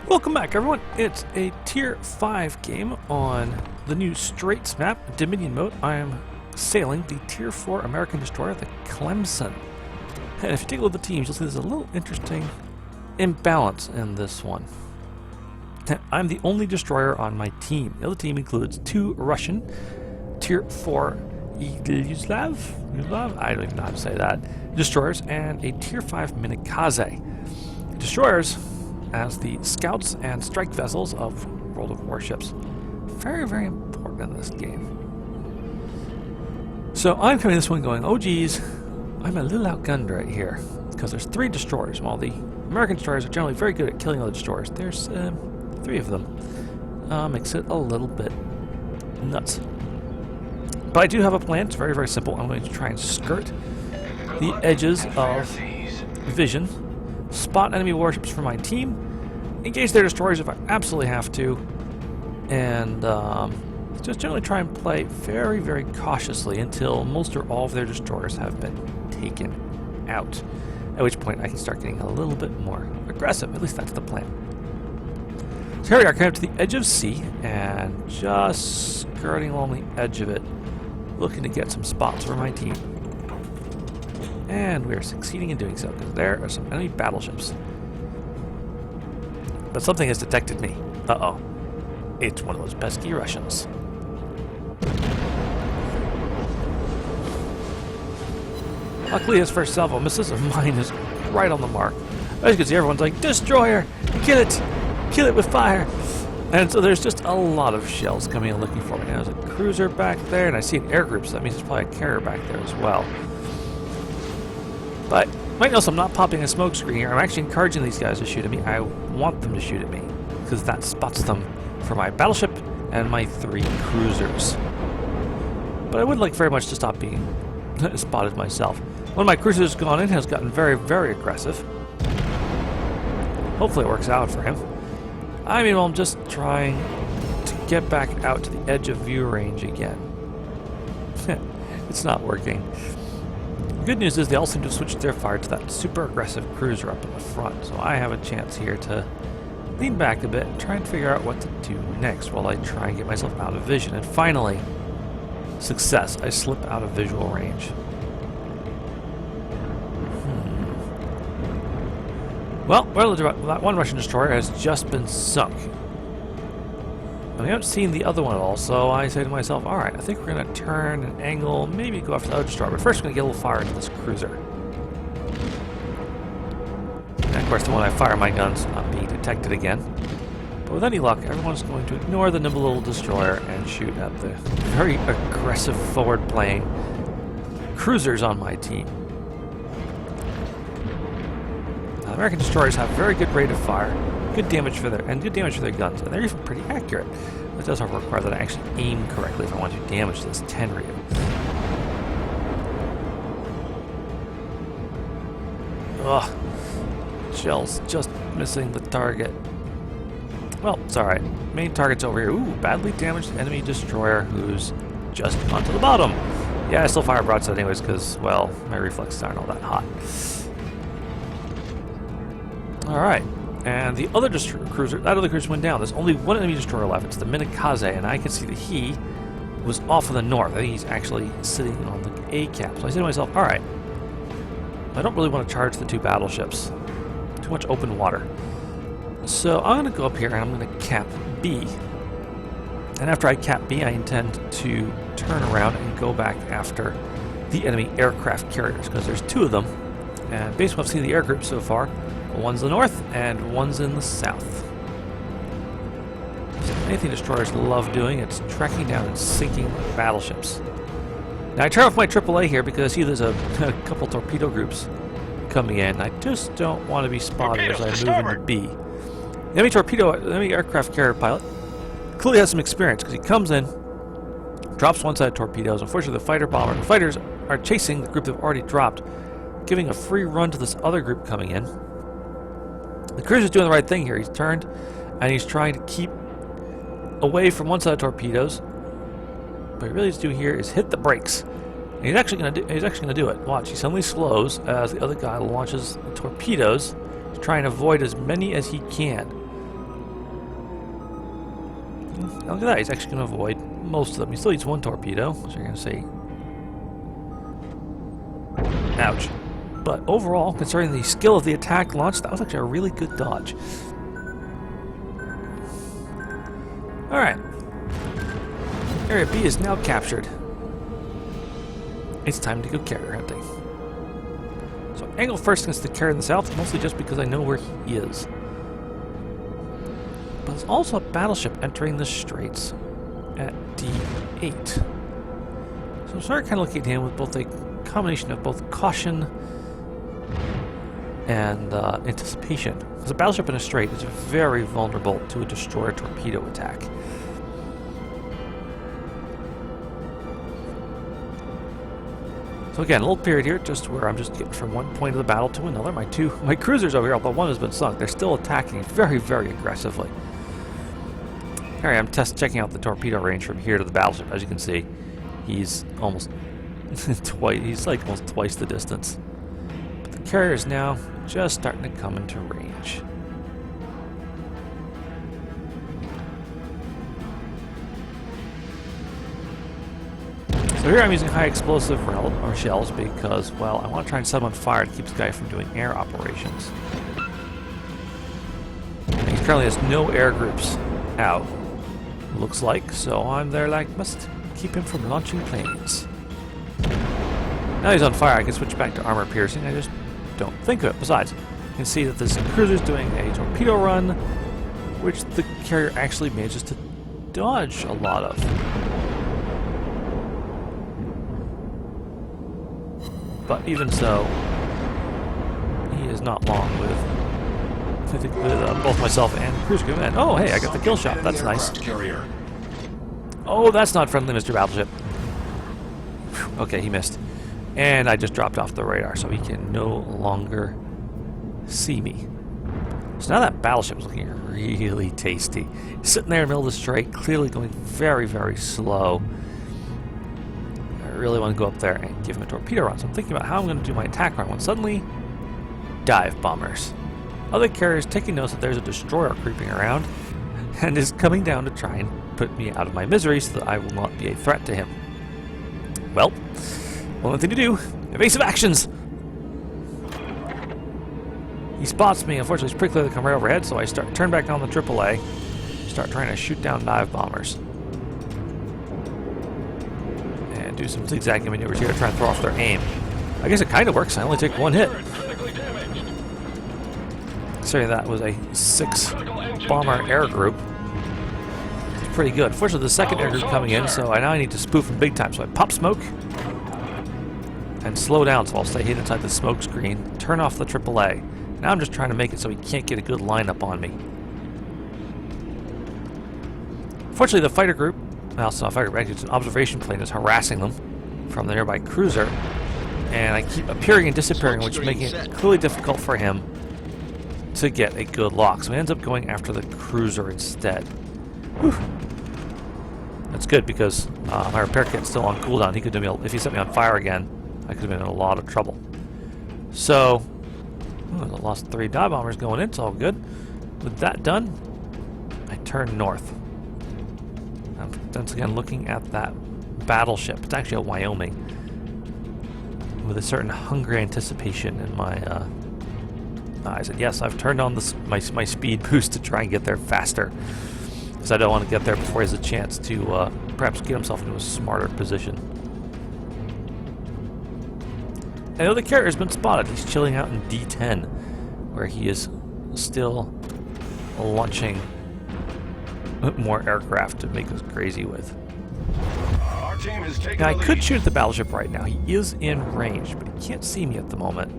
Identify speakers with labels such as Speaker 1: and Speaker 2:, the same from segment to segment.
Speaker 1: Welcome back, everyone. It's a Tier 5 game on the new Straits map, Dominion mode. I am sailing the Tier 4 American destroyer, the Clemson. And if you take a look at the teams, you'll see there's a little interesting imbalance in this one. I'm the only destroyer on my team. The other team includes 2 Russian Tier 4 Yugoslav? I don't even know how to say that. Destroyers and a Tier 5 Minikaze. Destroyers as the scouts and strike vessels of World of Warships. Very, very important in this game. So I'm coming this one going, oh geez, I'm a little outgunned right here. Because there's 3 destroyers. While the American destroyers are generally very good at killing other destroyers, there's 3 of them. Makes it a little bit nuts. But I do have a plan. It's very, very simple. I'm going to try and skirt the edges of vision, spot enemy warships for my team, engage their destroyers if I absolutely have to, and just generally try and play very, very cautiously until most or all of their destroyers have been taken out, at which point I can start getting a little bit more aggressive. At least that's the plan. So here we are, coming up to the edge of sea, and just skirting along the edge of it, looking to get some spots for my team. And we are succeeding in doing so, because there are some enemy battleships. But something has detected me. Uh-oh. It's one of those pesky Russians. Luckily, his first salvo misses of mine is right on the mark. As you can see, everyone's like, destroyer! Kill it! Kill it with fire! And so there's just a lot of shells coming and looking for me. There's a cruiser back there, and I see an air group, so that means there's probably a carrier back there as well. But you might notice I'm not popping a smoke screen here. I'm actually encouraging these guys to shoot at me. I want them to shoot at me, because that spots them for my battleship and my 3 cruisers. But I would like very much to stop being spotted myself. One of my cruisers gone in has gotten very, very aggressive. Hopefully it works out for him. I mean, well, I'm just trying to get back out to the edge of view range again. It's not working. The good news is they all seem to have switched their fire to that super aggressive cruiser up in the front, so I have a chance here to lean back a bit and try and figure out what to do next while I try and get myself out of vision. And finally, success. I slip out of visual range. Well, that one Russian destroyer has just been sunk. And we haven't seen the other one at all, so I say to myself, alright, I think we're going to turn an angle, maybe go after the other destroyer, but first we're going to get a little fire into this cruiser. And of course, the one I fire my guns not being detected again. But with any luck, everyone's going to ignore the nimble little destroyer and shoot at the very aggressive forward-playing cruisers on my team. Now, American destroyers have very good rate of fire, good damage for their guns, and they're even pretty accurate. It does require that I actually aim correctly if I want to damage this Tenryu. Ugh. Shells just missing the target. Well, it's alright. Main target's over here. Ooh, badly damaged enemy destroyer who's just gone to the bottom. Yeah, I still fire broadside anyways because, well, my reflexes aren't all that hot. Alright. And the other cruiser, that other cruiser went down. There's only one enemy destroyer left. It's the Minikaze, and I can see that he was off in the north. I think he's actually sitting on the A cap. So I say to myself, alright, I don't really want to charge the 2 battleships. Too much open water. So I'm going to go up here and I'm going to cap B. And after I cap B, I intend to turn around and go back after the enemy aircraft carriers, because there's 2 of them. And based on what I've seen of the air group so far, one's in the north and one's in the south. So anything destroyers love doing, it's tracking down and sinking battleships. Now I turn off my AAA here because I see there's a couple torpedo groups coming in. I just don't want to be spotted as I move into B. The enemy aircraft carrier pilot clearly has some experience because he comes in, drops one side of torpedoes. Unfortunately, the fighters are chasing the group they've already dropped, giving a free run to this other group coming in. The cruiser's doing the right thing here. He's turned, and he's trying to keep away from one side of torpedoes. What he really needs to do here is hit the brakes. And he's actually going to do it. Watch, he suddenly slows as the other guy launches the torpedoes, trying to avoid as many as he can. Look at that, he's actually going to avoid most of them. He still needs one torpedo, so you're going to say... Ouch. But overall, considering the skill of the attack launch, that was actually a really good dodge. Alright. Area B is now captured. It's time to go carrier hunting. So angle first against the carrier in the south, mostly just because I know where he is. But there's also a battleship entering the straits at D8. So I'm sort of kind of looking at him with both a combination of both caution and anticipation. Because a battleship in a strait is very vulnerable to a destroyer torpedo attack. So again, a little period here, just where I'm just getting from one point of the battle to another. My cruisers over here, although one has been sunk, they're still attacking very, very aggressively. Here I am checking out the torpedo range from here to the battleship. As you can see, he's almost twice. He's like almost twice the distance. But the carrier is now just starting to come into range. So here I'm using high explosive shells because, well, I want to try and set him on fire to keep this guy from doing air operations. And he currently has no air groups out, looks like, so I'm there like, must keep him from launching planes. Now he's on fire, I can switch back to armor piercing, I just don't think of it. Besides, you can see that this cruiser's doing a torpedo run, which the carrier actually manages to dodge a lot of. But even so, he is not long with both myself and cruise crew. And oh, hey, I got the kill shot. That's nice. Oh, that's not friendly, Mr. Battleship. Whew, okay, he missed. And I just dropped off the radar, so he can no longer see me. So now that battleship is looking really tasty. It's sitting there in the middle of the strait, clearly going very, very slow. I really want to go up there and give him a torpedo run. So I'm thinking about how I'm going to do my attack run when suddenly dive bombers. Other carriers taking notice that there's a destroyer creeping around and is coming down to try and put me out of my misery so that I will not be a threat to him. Well, only thing to do, evasive actions. He spots me. Unfortunately, it's pretty clear to come right overhead, so I turn back on the AAA, start trying to shoot down dive bombers. Do some zigzagging maneuvers here to try and throw off their aim. I guess it kind of works. I only take one hit. Sorry, that was a 6-bomber air group. It's pretty good. Fortunately, the second air group coming in, so now I need to spoof him big time. So I pop smoke and slow down, so I'll stay hidden inside the smoke screen. Turn off the AAA. Now I'm just trying to make it so he can't get a good lineup on me. Fortunately, the fighter group, well, it's not a fighter group, actually it's an observation plane, is harassing them from the nearby cruiser. And I keep appearing and disappearing, which is making it clearly difficult for him to get a good lock. So he ends up going after the cruiser instead. Whew. That's good because my repair kit's still on cooldown. He could do me, if he set me on fire again, I could have been in a lot of trouble. So, I lost 3 dive bombers going in, it's all good. With that done, I turn north. I'm once again looking at that battleship. It's actually a Wyoming, with a certain hungry anticipation in my eyes. And yes, I've turned on my speed boost to try and get there faster, because I don't want to get there before he has a chance to perhaps get himself into a smarter position. I know the carrier's been spotted. He's chilling out in D10, where he is still launching more aircraft to make us crazy with. Now, I could shoot at the battleship right now. He is in range, but he can't see me at the moment.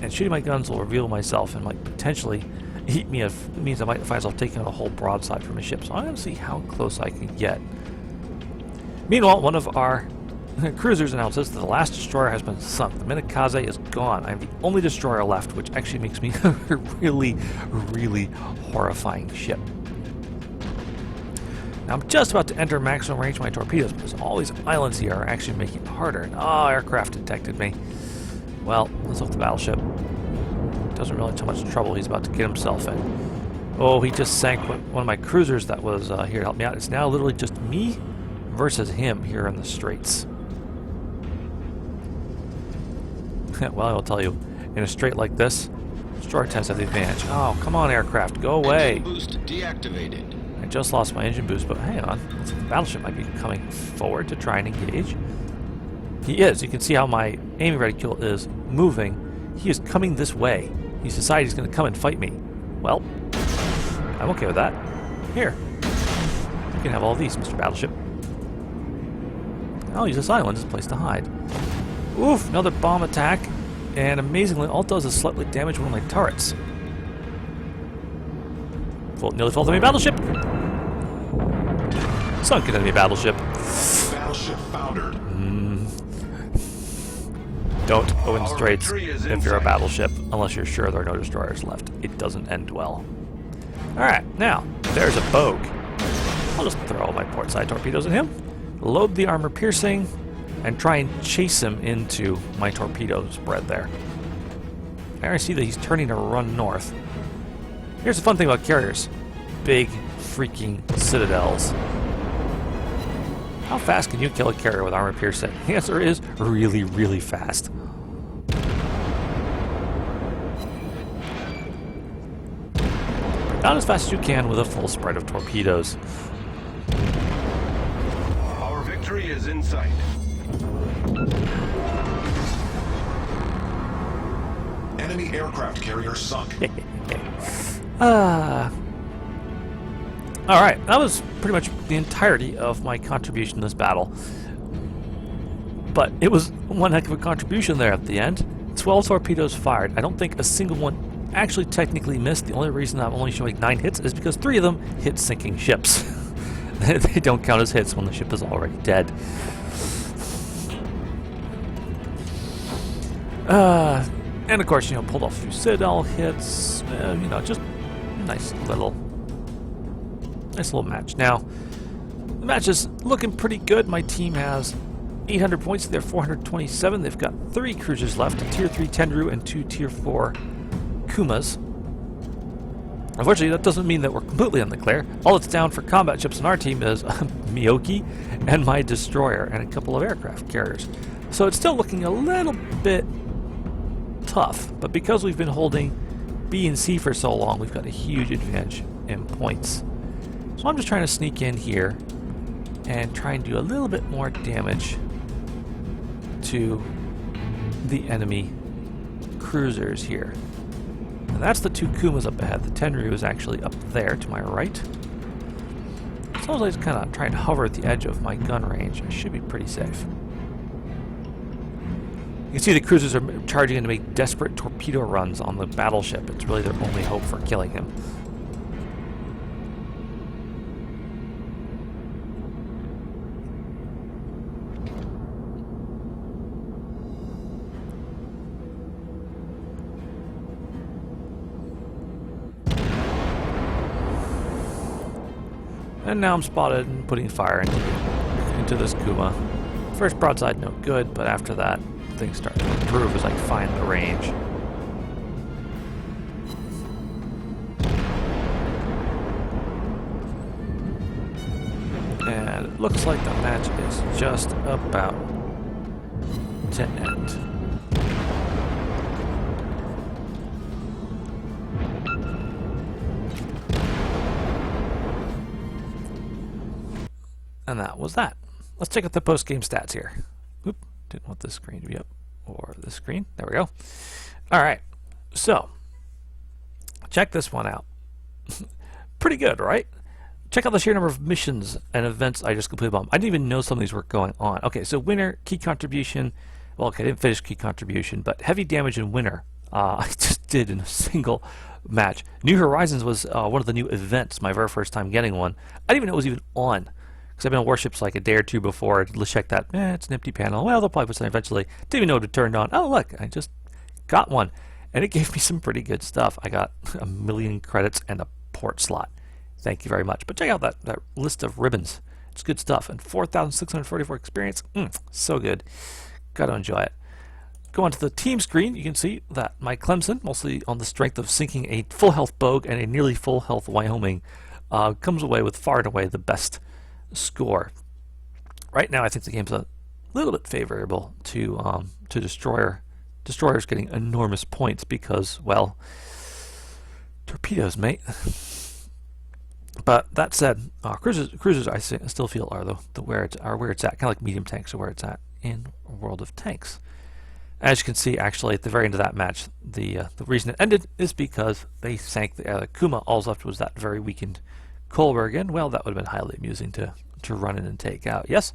Speaker 1: And shooting my guns will reveal myself and might potentially eat me if it means I might find myself taking a whole broadside from a ship. So I'm going to see how close I can get. Meanwhile, one of our cruisers announces that the last destroyer has been sunk. The Minakaze is gone. I'm the only destroyer left, which actually makes me a really, really horrifying ship. Now I'm just about to enter maximum range of my torpedoes, because all these islands here are actually making it harder. And aircraft detected me. Well, let's hope the battleship doesn't really too much trouble he's about to get himself in. Oh, he just sank one of my cruisers that was here to help me out. It's now literally just me versus him here in the straits. Well, I'll tell you, in a strait like this, destroyer tends to have the advantage. Oh, come on, aircraft, go away!
Speaker 2: Engine boost deactivated.
Speaker 1: I just lost my engine boost, but hang on. The battleship might be coming forward to try and engage. He is. You can see how my aiming reticule is moving. He is coming this way. He's decided he's going to come and fight me. Well, I'm okay with that. Here. You can have all these, Mr. Battleship. I'll use this island as a place to hide. Oof, another bomb attack. And amazingly, all it does is slightly damage one of my turrets. Nearly full enemy battleship. Sunken enemy battleship.
Speaker 3: Battleship foundered.
Speaker 1: Don't go in straits if you're a battleship, unless you're sure there are no destroyers left. It doesn't end well. Alright, now, there's a Bogue. I'll just throw all my port side torpedoes at him, load the armor piercing, and try and chase him into my torpedo spread there. I already see that he's turning to run north. Here's the fun thing about carriers. Big freaking citadels. How fast can you kill a carrier with armor piercing? The answer is really, really fast. Not as fast as you can with a full spread of torpedoes.
Speaker 3: Our victory is in sight. Enemy aircraft carrier sunk.
Speaker 1: Alright, that was pretty much the entirety of my contribution to this battle. But it was one heck of a contribution there at the end. 12 torpedoes fired. I don't think a single one actually technically missed. The only reason I'm only showing 9 hits is because 3 of them hit sinking ships. They don't count as hits when the ship is already dead. And of course, pulled off a few Citadel hits. Just nice little match. Now, the match is looking pretty good. My team has 800 points. They're 427. They've got 3 cruisers left, a Tier 3 Tenru and 2 Tier 4 Kumas. Unfortunately, that doesn't mean that we're completely on the clear. All that's down for combat ships on our team is Miyoki and my destroyer and a couple of aircraft carriers. So it's still looking a little bit tough, but because we've been holding B and C for so long, we've got a huge advantage in points. So I'm just trying to sneak in here and try and do a little bit more damage to the enemy cruisers here. And that's the 2 Kumas up ahead. The Tenryu is actually up there to my right. So as long as I just kind of try and hover at the edge of my gun range, I should be pretty safe. You can see the cruisers are charging in to make desperate torpedo runs on the battleship. It's really their only hope for killing him. And now I'm spotted and putting fire into this Kuma. First broadside, no good, but after that, things start to improve as I find the range. And it looks like the match is just about to end. And that was that. Let's check out the post-game stats here. Oop, didn't want this screen to be up. Or this screen. There we go. Alright. So, check this one out. Pretty good, right? Check out the sheer number of missions and events I just completed. I didn't even know some of these were going on. Okay, so winner, key contribution. Well, okay, I didn't finish key contribution, but heavy damage in winner. I just did in a single match. New Horizons was one of the new events, my very first time getting one. I didn't even know it was even on. Because I've been on warships like a day or two before. Let's check that. It's an empty panel. Well, they'll probably put something eventually. Didn't even know it turned on. Oh, look, I just got one. And it gave me some pretty good stuff. I got 1 million credits and a port slot. Thank you very much. But check out that list of ribbons. It's good stuff. And 4,644 experience. So good. Got to enjoy it. go onto the team screen, you can see that my Clemson, mostly on the strength of sinking a full health Bogue and a nearly full health Wyoming, comes away with far and away the best score. Right now, I think the game's a little bit favorable to destroyers getting enormous points because, well, torpedoes, mate. But that said, cruisers I still feel are where it's at, kind of like medium tanks are where it's at in a world of tanks. As you can see, actually, at the very end of that match, the reason it ended is because they sank the Kuma. All left was that very weakened Kolberg, and well, that would have been highly amusing to run in and take out. Yes.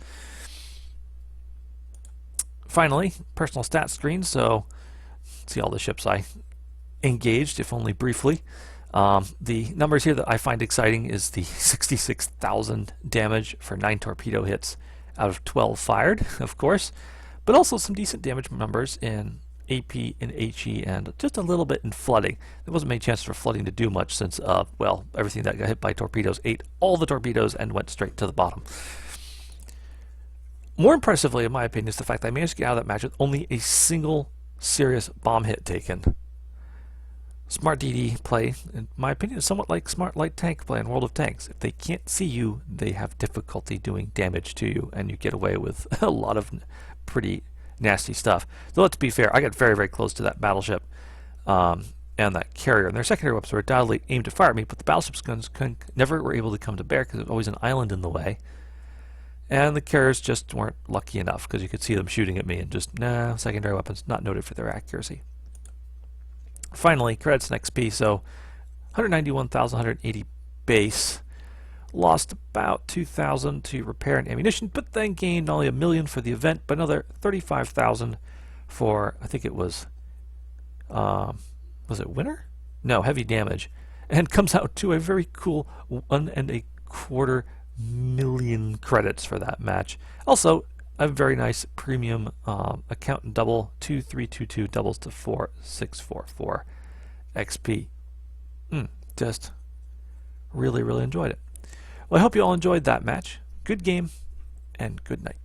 Speaker 1: Finally, personal stats screen. So, see all the ships I engaged, if only briefly. The numbers here that I find exciting is the 66,000 damage for 9 torpedo hits out of 12 fired, of course, but also some decent damage numbers in AP and HE and just a little bit in flooding. There wasn't many chances for flooding to do much since, well, everything that got hit by torpedoes ate all the torpedoes and went straight to the bottom. More impressively, in my opinion, is the fact that I managed to get out of that match with only a single serious bomb hit taken. Smart DD play, in my opinion, is somewhat like smart light tank play in World of Tanks. If they can't see you, they have difficulty doing damage to you, and you get away with a lot of pretty nasty stuff. Though, let's be fair, I got very, very close to that battleship and that carrier, and their secondary weapons were undoubtedly aimed to fire at me, but the battleship's guns never were able to come to bear because there was always an island in the way. And the carriers just weren't lucky enough because you could see them shooting at me and just, nah, secondary weapons not noted for their accuracy. Finally, credits and XP, so 191,180 base. Lost about 2,000 to repair and ammunition, but then gained not only 1 million for the event, but another 35,000 for, I think it was it winter? No, heavy damage. And comes out to a very cool 1.25 million credits for that match. Also, a very nice premium account and double 2322 doubles to 4644 XP. Just really, really enjoyed it. Well, I hope you all enjoyed that match. Good game and good night.